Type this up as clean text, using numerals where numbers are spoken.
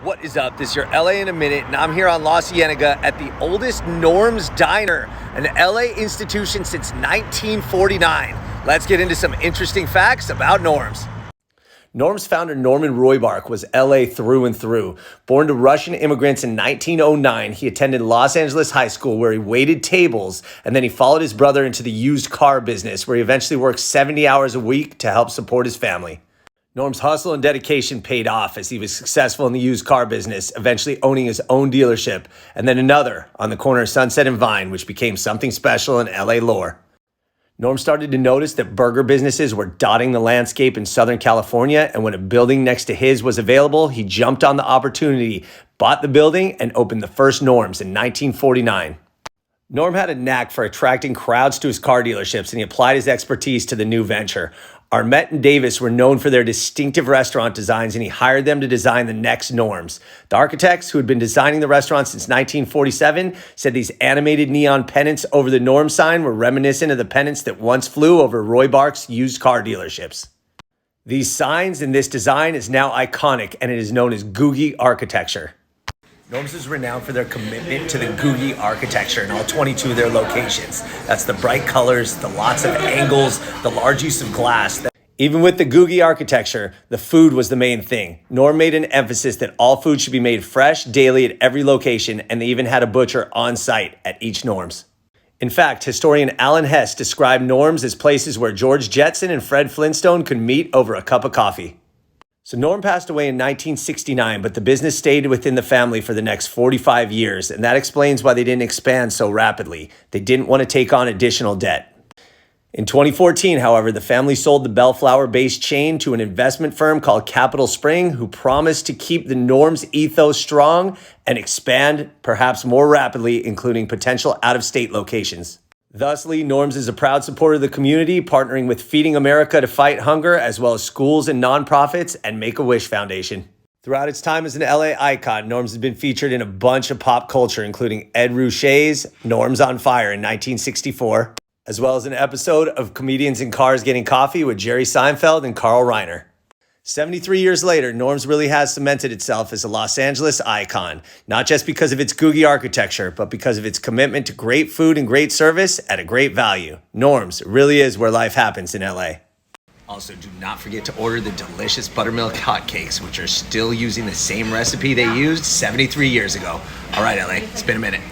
What is up? This is your LA in a minute, and I'm here on La Cienega at the oldest Norm's Diner, an LA institution since 1949. Let's get into some interesting facts about Norm's. Norm's founder Norman Roybark was LA through and through. Born to Russian immigrants in 1909, he attended Los Angeles High School where he waited tables, and then he followed his brother into the used car business where he eventually worked 70 hours a week to help support his family. Norm's hustle and dedication paid off as he was successful in the used car business, eventually owning his own dealership, and then another on the corner of Sunset and Vine, which became something special in LA lore. Norm started to notice that burger businesses were dotting the landscape in Southern California, and when a building next to his was available, he jumped on the opportunity, bought the building, and opened the first Norm's in 1949. Norm had a knack for attracting crowds to his car dealerships, and he applied his expertise to the new venture. Armette and Davis were known for their distinctive restaurant designs, and he hired them to design the next Norm's. The architects, who had been designing the restaurant since 1947, said these animated neon pennants over the Norm sign were reminiscent of the pennants that once flew over Roybark's used car dealerships. These signs and this design is now iconic, and it is known as Googie architecture. Norm's is renowned for their commitment to the Googie architecture in all 22 of their locations. That's the bright colors, the lots of angles, the large use of glass. Even with the Googie architecture, the food was the main thing. Norm made an emphasis that all food should be made fresh daily at every location, and they even had a butcher on site at each Norm's. In fact, historian Alan Hess described Norm's as places where George Jetson and Fred Flintstone could meet over a cup of coffee. So Norm passed away in 1969, but the business stayed within the family for the next 45 years, and that explains why they didn't expand so rapidly. They didn't want to take on additional debt. In 2014, however, the family sold the Bellflower-based chain to an investment firm called Capital Spring, who promised to keep the Norm's ethos strong and expand perhaps more rapidly, including potential out-of-state locations. Thusly, Norm's is a proud supporter of the community, partnering with Feeding America to fight hunger, as well as schools and nonprofits and Make-A-Wish Foundation. Throughout its time as an LA icon, Norm's has been featured in a bunch of pop culture, including Ed Ruscha's Norm's on Fire in 1964, as well as an episode of Comedians in Cars Getting Coffee with Jerry Seinfeld and Carl Reiner. 73 years later, Norm's really has cemented itself as a Los Angeles icon, not just because of its Googie architecture, but because of its commitment to great food and great service at a great value. Norm's really is where life happens in LA. Also, do not forget to order the delicious buttermilk hotcakes, which are still using the same recipe they used 73 years ago. All right, LA, it's been a minute.